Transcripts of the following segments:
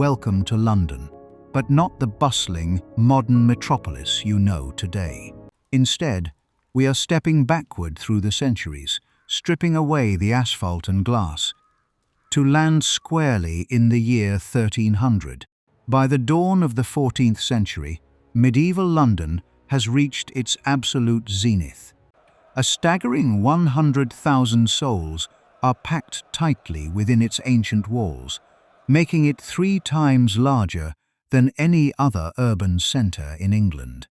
welcome to London, but not the bustling, modern metropolis you know today. Instead, we are stepping backward through the centuries, stripping away the asphalt and glass, to land squarely in the year 1300. By the dawn of the 14th century, medieval London has reached its absolute zenith. A staggering 100,000 souls are packed tightly within its ancient walls, making it 3 times larger than any other urban centre in England.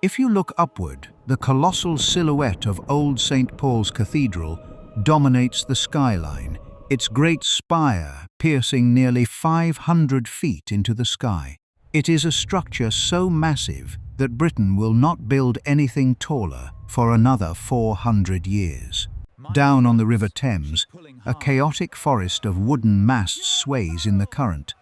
If you look upward, the colossal silhouette of old St. Paul's Cathedral dominates the skyline, its great spire piercing nearly 500 feet into the sky. It is a structure so massive that Britain will not build anything taller for another 400 years. Down on the River Thames, a chaotic forest of wooden masts sways in the current.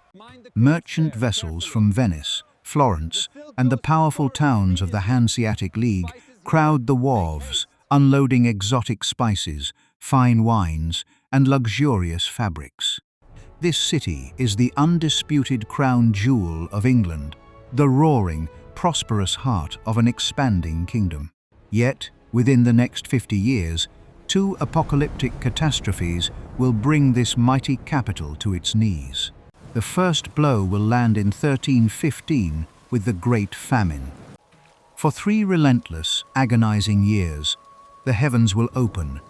Merchant vessels from Venice, Florence, and the powerful towns of the Hanseatic League crowd the wharves, unloading exotic spices, fine wines, and luxurious fabrics. This city is the undisputed crown jewel of England, the roaring, prosperous heart of an expanding kingdom. Yet, within the next 50 years, 2 apocalyptic catastrophes will bring this mighty capital to its knees. The first blow will land in 1315 with the Great Famine. For 3 relentless, agonizing years, the heavens will open,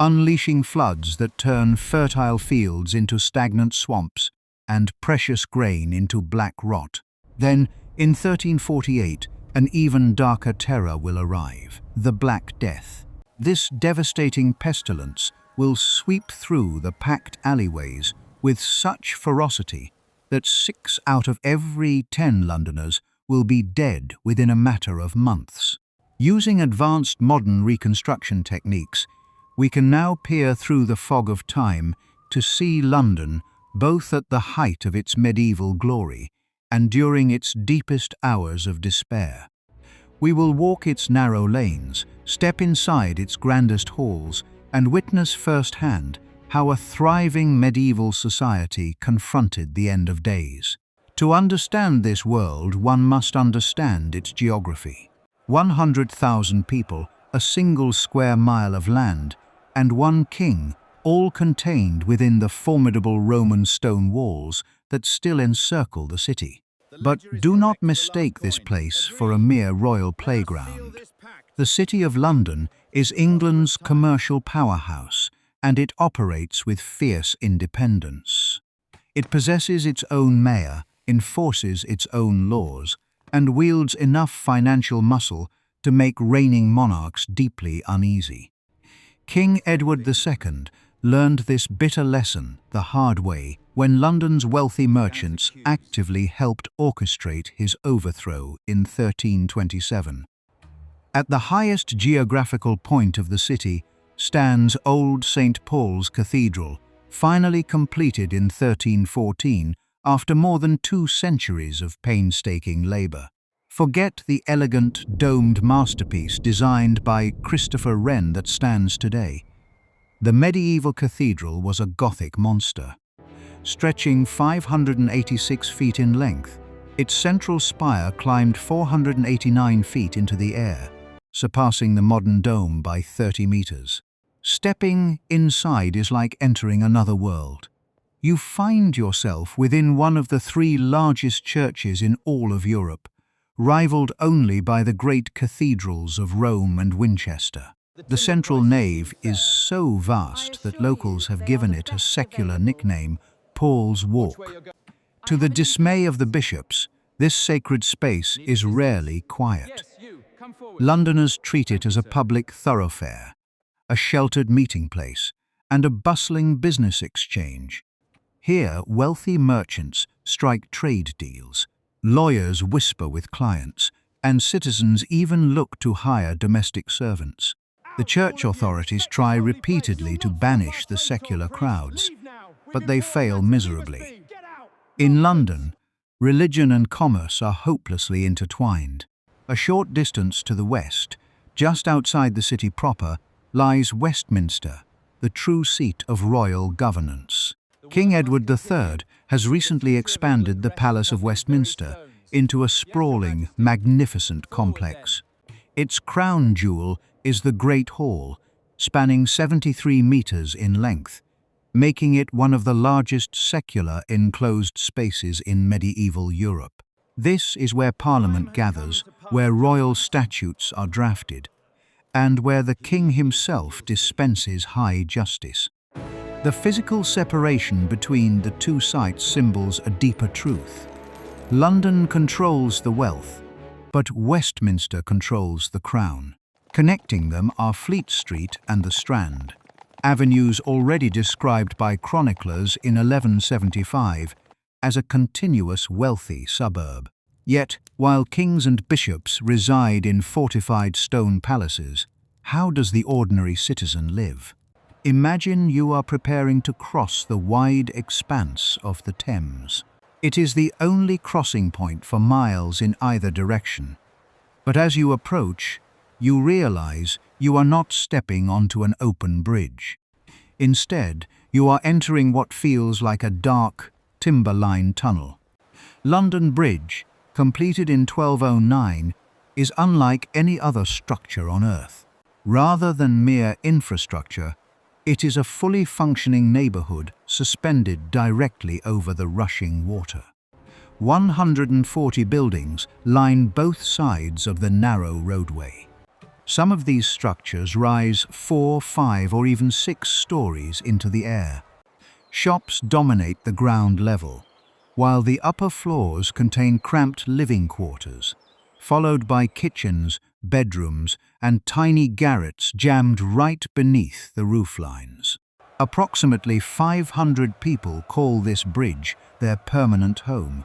unleashing floods that turn fertile fields into stagnant swamps and precious grain into black rot. Then, in 1348, an even darker terror will arrive, the Black Death. This devastating pestilence will sweep through the packed alleyways with such ferocity that 6 out of every 10 Londoners will be dead within a matter of months. Using advanced modern reconstruction techniques, we can now peer through the fog of time to see London both at the height of its medieval glory and during its deepest hours of despair. We will walk its narrow lanes, step inside its grandest halls, and witness firsthand how a thriving medieval society confronted the end of days. To understand this world, one must understand its geography. 100,000 people, a single square mile of land, and 1 king, all contained within the formidable Roman stone walls that still encircle the city. But do not mistake this place for a mere royal playground. The City of London is England's commercial powerhouse, and it operates with fierce independence. It possesses its own mayor, enforces its own laws, and wields enough financial muscle to make reigning monarchs deeply uneasy. King Edward II learned this bitter lesson the hard way when London's wealthy merchants actively helped orchestrate his overthrow in 1327. At the highest geographical point of the city stands old St. Paul's Cathedral, finally completed in 1314 after more than 2 centuries of painstaking labor. Forget the elegant, domed masterpiece designed by Christopher Wren that stands today. The medieval cathedral was a Gothic monster. Stretching 586 feet in length, its central spire climbed 489 feet into the air, surpassing the modern dome by 30 meters. Stepping inside is like entering another world. You find yourself within one of the 3 largest churches in all of Europe, rivaled only by the great cathedrals of Rome and Winchester. The central nave is so vast that locals have given it a secular nickname, Paul's Walk. To the dismay of the bishops, this sacred space is rarely quiet. Londoners treat it as a public thoroughfare, a sheltered meeting place, and a bustling business exchange. Here, wealthy merchants strike trade deals, lawyers whisper with clients, and citizens even look to hire domestic servants. The church authorities try repeatedly to banish the secular crowds, but they fail miserably. In London, religion and commerce are hopelessly intertwined. A short distance to the west, just outside the city proper, lies Westminster, the true seat of royal governance. King Edward III has recently expanded the Palace of Westminster into a sprawling, magnificent complex. Its crown jewel is the Great Hall, spanning 73 meters in length, making it one of the largest secular enclosed spaces in medieval Europe. This is where Parliament gathers, where royal statutes are drafted, and where the king himself dispenses high justice. The physical separation between the two sites symbols a deeper truth. London controls the wealth, but Westminster controls the crown. Connecting them are Fleet Street and the Strand, avenues already described by chroniclers in 1175 as a continuous wealthy suburb. Yet, while kings and bishops reside in fortified stone palaces, how does the ordinary citizen live? Imagine you are preparing to cross the wide expanse of the Thames. It is the only crossing point for miles in either direction. But as you approach, you realize you are not stepping onto an open bridge. Instead, you are entering what feels like a dark, timber-lined tunnel. London Bridge, completed in 1209, is unlike any other structure on Earth. Rather than mere infrastructure, it is a fully functioning neighborhood suspended directly over the rushing water. 140 buildings line both sides of the narrow roadway. Some of these structures rise 4, 5, or even 6 stories into the air. Shops dominate the ground level, while the upper floors contain cramped living quarters, followed by kitchens, bedrooms, and tiny garrets jammed right beneath the rooflines. Approximately 500 people call this bridge their permanent home,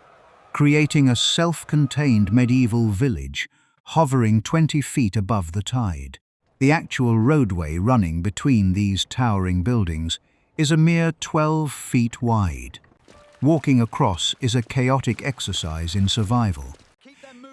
creating a self-contained medieval village hovering 20 feet above the tide. The actual roadway running between these towering buildings is a mere 12 feet wide. Walking across is a chaotic exercise in survival.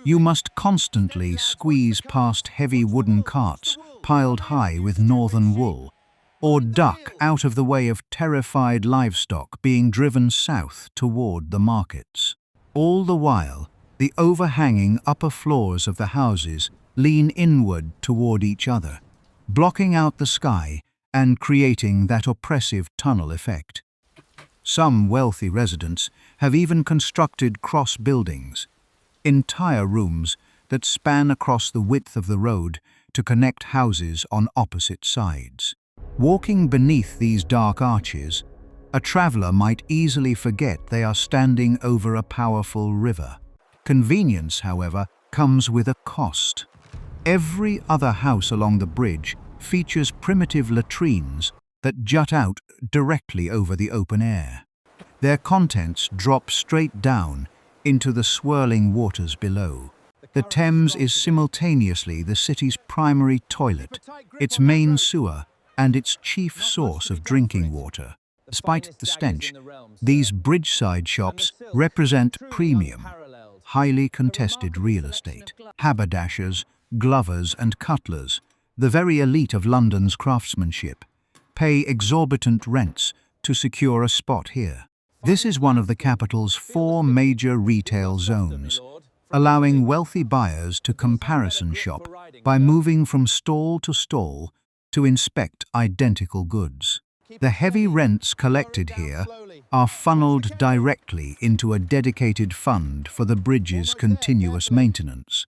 You must constantly squeeze past heavy wooden carts piled high with northern wool, or duck out of the way of terrified livestock being driven south toward the markets. All the while, the overhanging upper floors of the houses lean inward toward each other, blocking out the sky and creating that oppressive tunnel effect. Some wealthy residents have even constructed cross buildings, entire rooms that span across the width of the road to connect houses on opposite sides. Walking beneath these dark arches, a traveler might easily forget they are standing over a powerful river. Convenience, however, comes with a cost. Every other house along the bridge features primitive latrines that jut out directly over the open air. Their contents drop straight down into the swirling waters below. The Thames is simultaneously the city's primary toilet, its main sewer, and its chief source of drinking water. Despite the stench, these bridgeside shops represent premium, highly contested real estate. Haberdashers, glovers, and cutlers, the very elite of London's craftsmanship, pay exorbitant rents to secure a spot here. This is one of the capital's 4 major retail zones, allowing wealthy buyers to comparison shop by moving from stall to inspect identical goods. The heavy rents collected here are funneled directly into a dedicated fund for the bridge's continuous maintenance,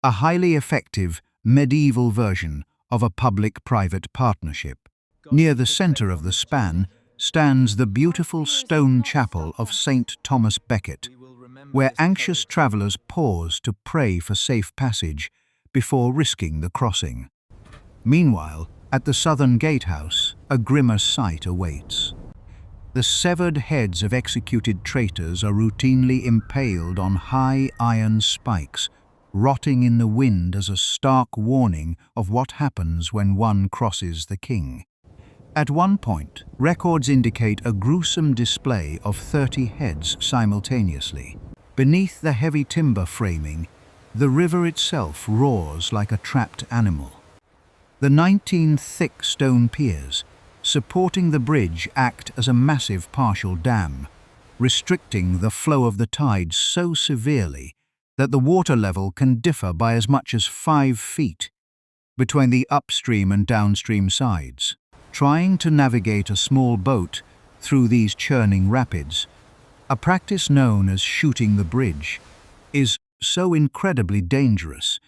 a highly effective medieval version of a public-private partnership. Near the center of the span stands the beautiful stone chapel of St. Thomas Becket, where anxious travelers pause to pray for safe passage before risking the crossing. Meanwhile, at the southern gatehouse, a grimmer sight awaits. The severed heads of executed traitors are routinely impaled on high iron spikes, rotting in the wind as a stark warning of what happens when one crosses the king. At one point, records indicate a gruesome display of 30 heads simultaneously. Beneath the heavy timber framing, the river itself roars like a trapped animal. The 19 thick stone piers supporting the bridge act as a massive partial dam, restricting the flow of the tides so severely that the water level can differ by as much as 5 feet between the upstream and downstream sides. Trying to navigate a small boat through these churning rapids, a practice known as shooting the bridge, is so incredibly dangerous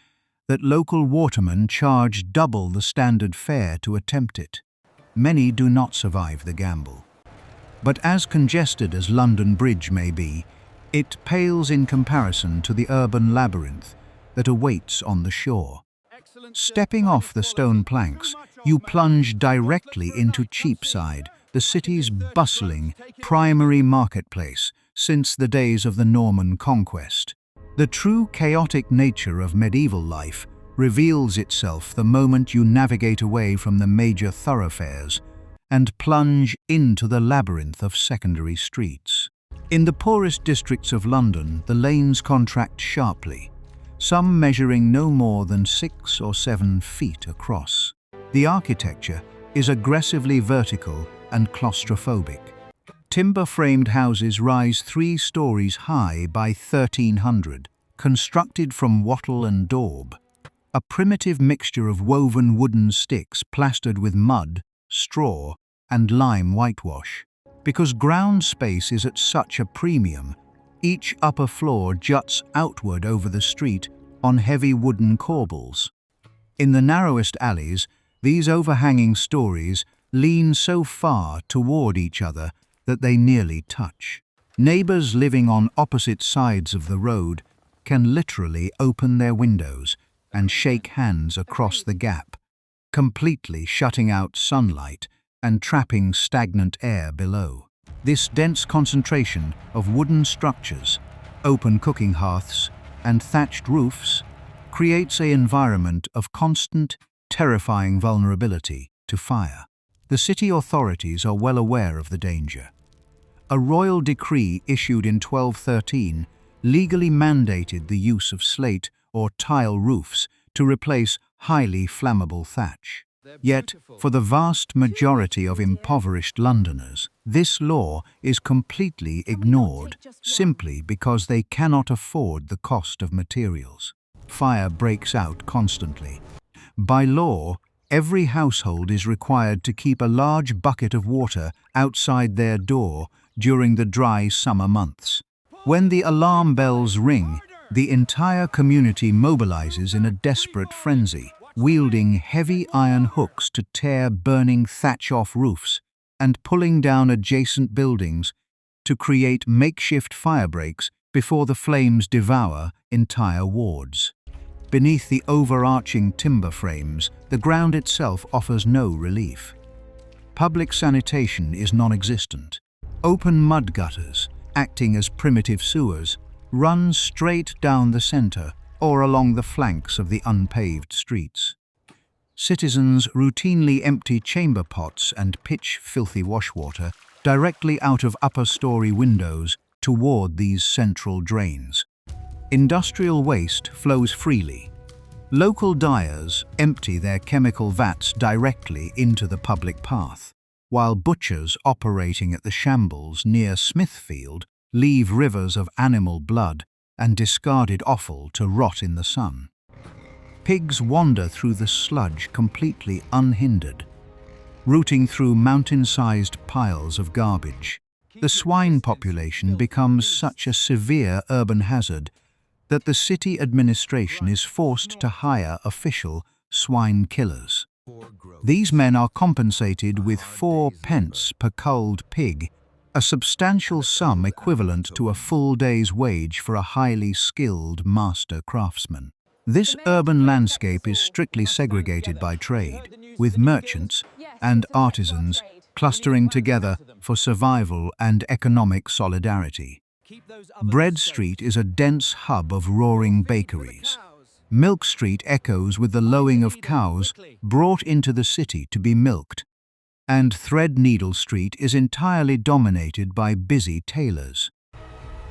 that local watermen charge double the standard fare to attempt it. Many do not survive the gamble. But as congested as London Bridge may be, it pales in comparison to the urban labyrinth that awaits on the shore. Stepping off the stone planks, you plunge directly into Cheapside, the city's bustling primary marketplace since the days of the Norman conquest. The true chaotic nature of medieval life reveals itself the moment you navigate away from the major thoroughfares and plunge into the labyrinth of secondary streets. In the poorest districts of London, the lanes contract sharply, some measuring no more than 6 or 7 feet across. The architecture is aggressively vertical and claustrophobic. Timber-framed houses rise 3 stories high by 1300, constructed from wattle and daub, a primitive mixture of woven wooden sticks plastered with mud, straw, and lime whitewash. Because ground space is at such a premium, each upper floor juts outward over the street on heavy wooden corbels. In the narrowest alleys, these overhanging stories lean so far toward each other that they nearly touch. Neighbors living on opposite sides of the road can literally open their windows and shake hands across the gap, completely shutting out sunlight and trapping stagnant air below. This dense concentration of wooden structures, open cooking hearths, and thatched roofs creates an environment of constant, terrifying vulnerability to fire. The city authorities are well aware of the danger. A royal decree issued in 1213 legally mandated the use of slate or tile roofs to replace highly flammable thatch. Yet, for the vast majority of impoverished Londoners, this law is completely ignored simply because they cannot afford the cost of materials. Fire breaks out constantly. By law, every household is required to keep a large bucket of water outside their door during the dry summer months. When the alarm bells ring, the entire community mobilizes in a desperate frenzy, wielding heavy iron hooks to tear burning thatch off roofs and pulling down adjacent buildings to create makeshift fire breaks before the flames devour entire wards. Beneath the overarching timber frames, the ground itself offers no relief. Public sanitation is non-existent. Open mud gutters, acting as primitive sewers, run straight down the center or along the flanks of the unpaved streets. Citizens routinely empty chamber pots and pitch filthy washwater directly out of upper-story windows toward these central drains. Industrial waste flows freely. Local dyers empty their chemical vats directly into the public path, while butchers operating at the shambles near Smithfield leave rivers of animal blood and discarded offal to rot in the sun. Pigs wander through the sludge completely unhindered, rooting through mountain-sized piles of garbage. The swine population becomes such a severe urban hazard that the city administration is forced to hire official swine killers. These men are compensated with 4 pence per culled pig, a substantial sum equivalent to a full day's wage for a highly skilled master craftsman. This urban landscape is strictly segregated by trade, with merchants and artisans clustering together for survival and economic solidarity. Bread Street is a dense hub of roaring bakeries. Milk Street echoes with the lowing of cows brought into the city to be milked, and Threadneedle Street is entirely dominated by busy tailors.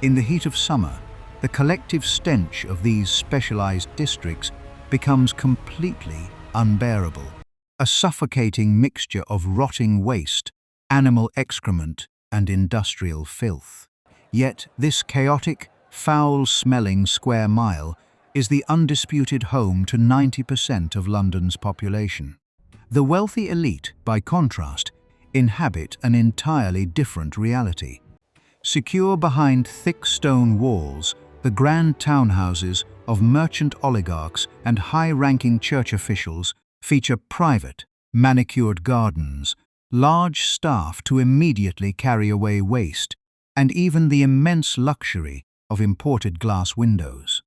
In the heat of summer, the collective stench of these specialized districts becomes completely unbearable, a suffocating mixture of rotting waste, animal excrement, and industrial filth. Yet this chaotic, foul-smelling square mile is the undisputed home to 90% of London's population. The wealthy elite, by contrast, inhabit an entirely different reality. Secure behind thick stone walls, the grand townhouses of merchant oligarchs and high-ranking church officials feature private, manicured gardens, large staff to immediately carry away waste, and even the immense luxury of imported glass windows.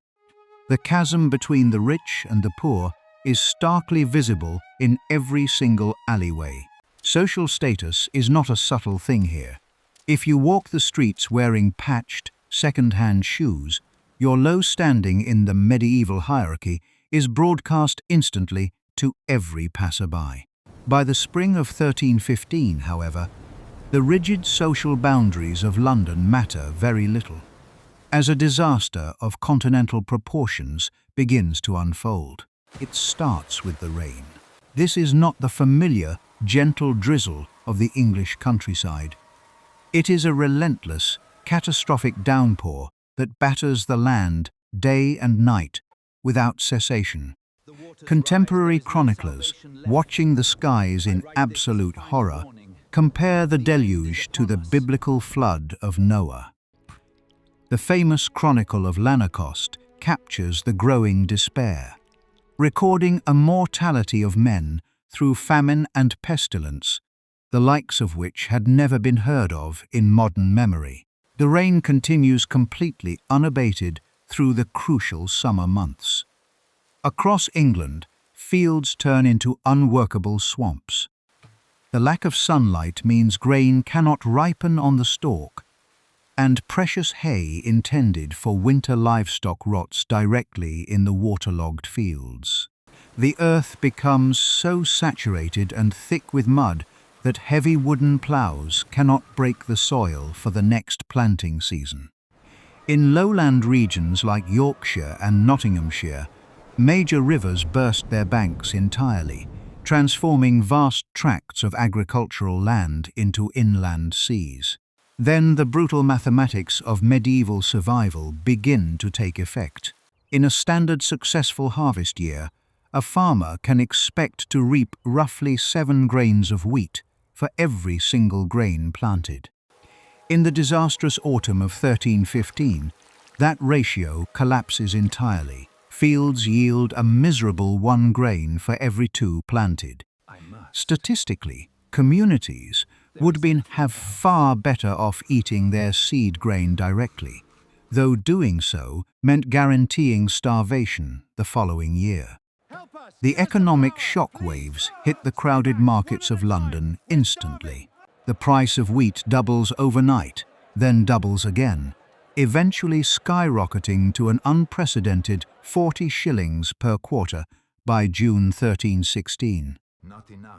The chasm between the rich and the poor is starkly visible in every single alleyway. Social status is not a subtle thing here. If you walk the streets wearing patched, second-hand shoes, your low standing in the medieval hierarchy is broadcast instantly to every passerby. By the spring of 1315, however, the rigid social boundaries of London matter very little, as a disaster of continental proportions begins to unfold. It starts with the rain. This is not the familiar, gentle drizzle of the English countryside. It is a relentless, catastrophic downpour that batters the land day and night without cessation. Contemporary chroniclers, watching the skies in absolute horror, compare the deluge to the biblical flood of Noah. The famous Chronicle of Lanercost captures the growing despair, recording a mortality of men through famine and pestilence, the likes of which had never been heard of in modern memory. The rain continues completely unabated through the crucial summer months. Across England, fields turn into unworkable swamps. The lack of sunlight means grain cannot ripen on the stalk, and precious hay intended for winter livestock rots directly in the waterlogged fields. The earth becomes so saturated and thick with mud that heavy wooden ploughs cannot break the soil for the next planting season. In lowland regions like Yorkshire and Nottinghamshire, major rivers burst their banks entirely, transforming vast tracts of agricultural land into inland seas. Then the brutal mathematics of medieval survival begin to take effect. In a standard successful harvest year, a farmer can expect to reap roughly 7 grains of wheat for every single grain planted. In the disastrous autumn of 1315, that ratio collapses entirely. Fields yield a miserable 1 grain for every 2 planted. Statistically, communities would have far better off eating their seed grain directly, though doing so meant guaranteeing starvation the following year. The economic shock waves hit the crowded markets of London instantly. The price of wheat doubles overnight, then doubles again, eventually skyrocketing to an unprecedented 40 shillings per quarter by June 1316.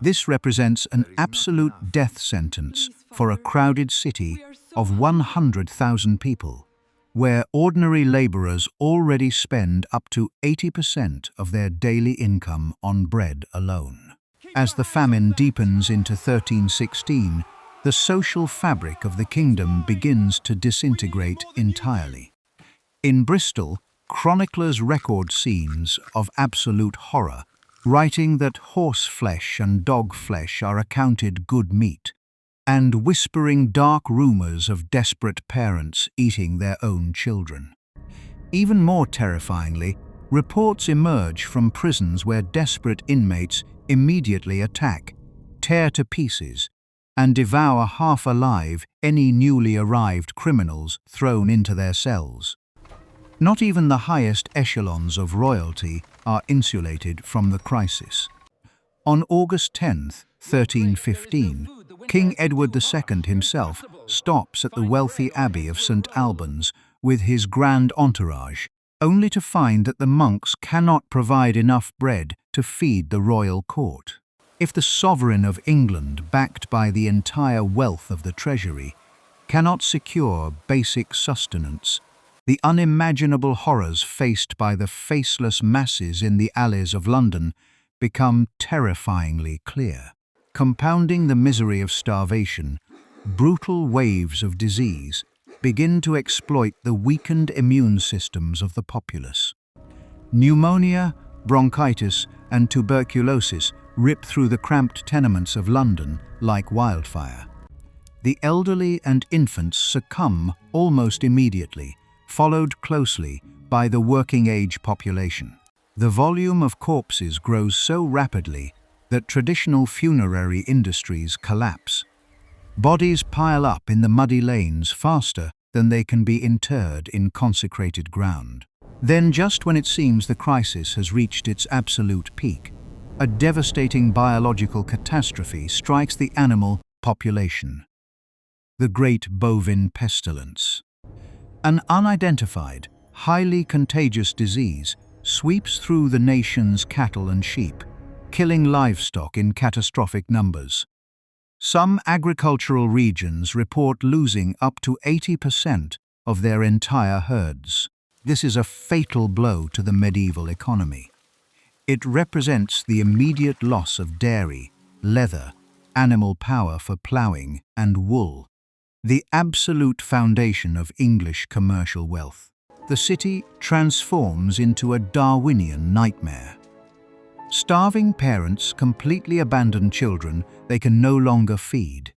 This represents an absolute death sentence for a crowded city of 100,000 people, where ordinary labourers already spend up to 80% of their daily income on bread alone. As the famine deepens into 1316, the social fabric of the kingdom begins to disintegrate entirely. In Bristol, chroniclers record scenes of absolute horror, writing that horse flesh and dog flesh are accounted good meat, and whispering dark rumours of desperate parents eating their own children. Even more terrifyingly, reports emerge from prisons where desperate inmates immediately attack, tear to pieces, and devour half alive any newly arrived criminals thrown into their cells. Not even the highest echelons of royalty are insulated from the crisis. On August 10, 1315, King Edward II himself stops at the wealthy abbey of St. Albans with his grand entourage, only to find that the monks cannot provide enough bread to feed the royal court. If the sovereign of England, backed by the entire wealth of the treasury, cannot secure basic sustenance, the unimaginable horrors faced by the faceless masses in the alleys of London become terrifyingly clear. Compounding the misery of starvation, brutal waves of disease, begin to exploit the weakened immune systems of the populace. Pneumonia, bronchitis, and tuberculosis rip through the cramped tenements of London like wildfire. The elderly and infants succumb almost immediately, followed closely by the working-age population. The volume of corpses grows so rapidly that traditional funerary industries collapse. Bodies pile up in the muddy lanes faster than they can be interred in consecrated ground. Then, just when it seems the crisis has reached its absolute peak, a devastating biological catastrophe strikes the animal population. The Great Bovine Pestilence. An unidentified, highly contagious disease sweeps through the nation's cattle and sheep, killing livestock in catastrophic numbers. Some agricultural regions report losing up to 80% of their entire herds. This is a fatal blow to the medieval economy. It represents the immediate loss of dairy, leather, animal power for ploughing, and wool, the absolute foundation of English commercial wealth. The city transforms into a Darwinian nightmare. Starving parents completely abandon children they can no longer feed,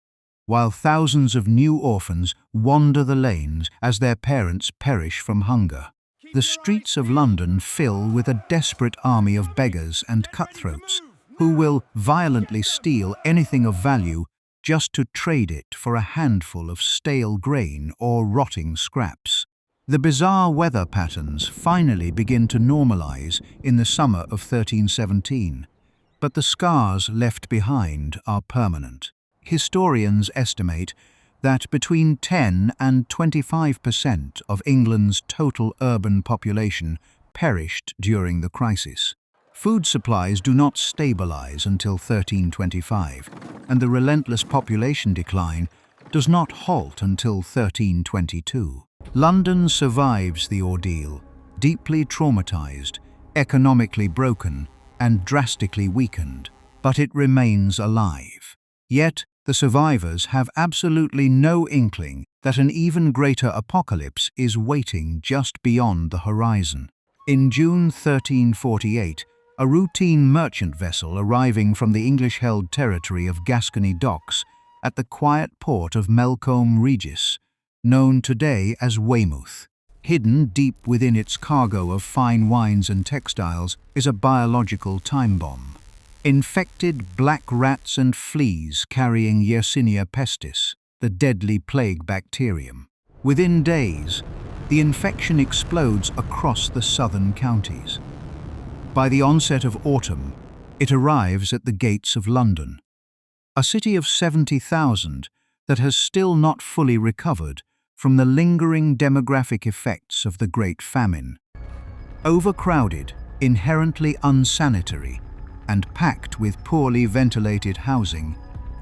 while thousands of new orphans wander the lanes as their parents perish from hunger. The streets of London fill with a desperate army of beggars and cutthroats who will violently steal anything of value just to trade it for a handful of stale grain or rotting scraps. The bizarre weather patterns finally begin to normalize in the summer of 1317, but the scars left behind are permanent. Historians estimate that between 10 and 25% of England's total urban population perished during the crisis. Food supplies do not stabilize until 1325, and the relentless population decline does not halt until 1322. London survives the ordeal, deeply traumatized, economically broken, and drastically weakened, but it remains alive. Yet, the survivors have absolutely no inkling that an even greater apocalypse is waiting just beyond the horizon. In June 1348, a routine merchant vessel arriving from the English-held territory of Gascony docks at the quiet port of Melcombe Regis, known today as Weymouth. Hidden deep within its cargo of fine wines and textiles is a biological time bomb. Infected black rats and fleas carrying Yersinia pestis, the deadly plague bacterium. Within days, the infection explodes across the southern counties. By the onset of autumn, it arrives at the gates of London, a city of 70,000 that has still not fully recovered from the lingering demographic effects of the Great Famine. Overcrowded, inherently unsanitary, and packed with poorly ventilated housing,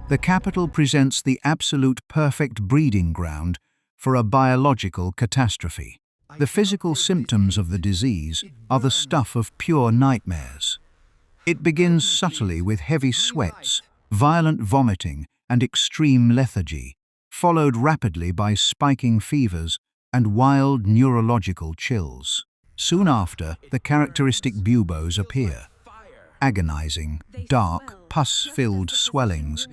the capital presents the absolute perfect breeding ground for a biological catastrophe. The physical symptoms of the disease are the stuff of pure nightmares. It begins subtly with heavy sweats, violent vomiting, and extreme lethargy, followed rapidly by spiking fevers and wild neurological chills. Soon after, the characteristic buboes appear, agonizing, dark, pus-filled swellings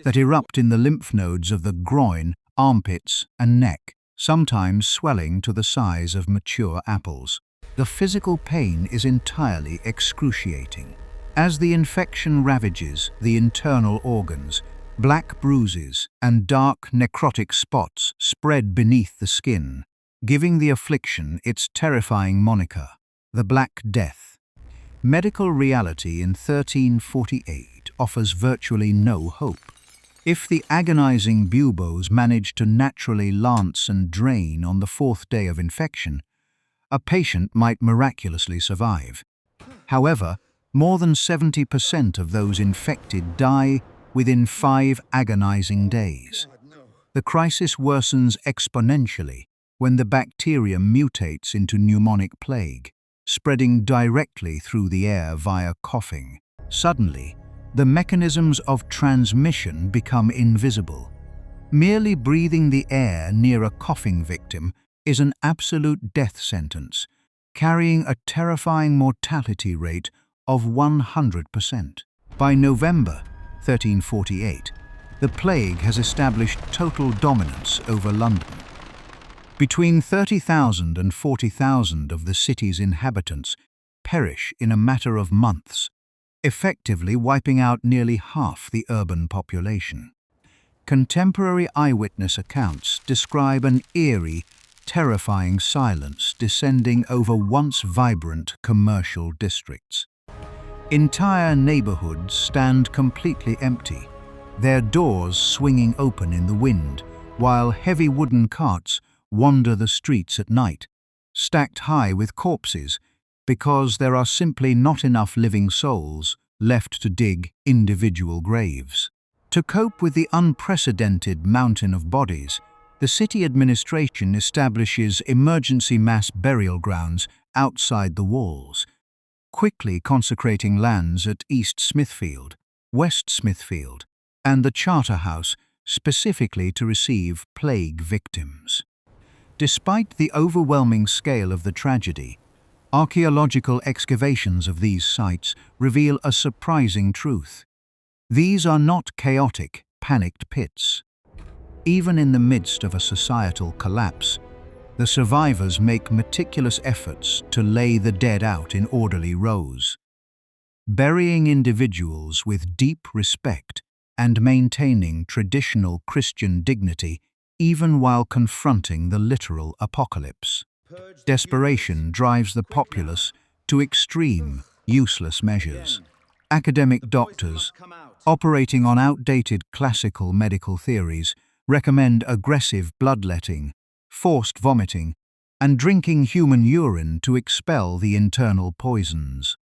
that erupt in the lymph nodes of the groin, armpits, and neck, sometimes swelling to the size of mature apples. The physical pain is entirely excruciating. As the infection ravages the internal organs, black bruises and dark necrotic spots spread beneath the skin, giving the affliction its terrifying moniker, the Black Death. Medical reality in 1348 offers virtually no hope. If the agonizing buboes manage to naturally lance and drain on the fourth day of infection, a patient might miraculously survive. However, more than 70% of those infected die within 5 agonizing days. The crisis worsens exponentially when the bacterium mutates into pneumonic plague, spreading directly through the air via coughing. Suddenly, the mechanisms of transmission become invisible. Merely breathing the air near a coughing victim is an absolute death sentence, carrying a terrifying mortality rate of 100%. By November 1348, the plague has established total dominance over London. Between 30,000 and 40,000 of the city's inhabitants perish in a matter of months, effectively wiping out nearly half the urban population. Contemporary eyewitness accounts describe an eerie, terrifying silence descending over once vibrant commercial districts. Entire neighborhoods stand completely empty, their doors swinging open in the wind, while heavy wooden carts wander the streets at night, stacked high with corpses, because there are simply not enough living souls left to dig individual graves. To cope with the unprecedented mountain of bodies, the city administration establishes emergency mass burial grounds outside the walls, quickly consecrating lands at East Smithfield, West Smithfield, and the Charterhouse specifically to receive plague victims. Despite the overwhelming scale of the tragedy, archaeological excavations of these sites reveal a surprising truth. These are not chaotic, panicked pits. Even in the midst of a societal collapse, the survivors make meticulous efforts to lay the dead out in orderly rows, burying individuals with deep respect and maintaining traditional Christian dignity even while confronting the literal apocalypse. Desperation drives the populace to extreme, useless measures. Academic doctors, operating on outdated classical medical theories, recommend aggressive bloodletting, forced vomiting, and drinking human urine to expel the internal poisons.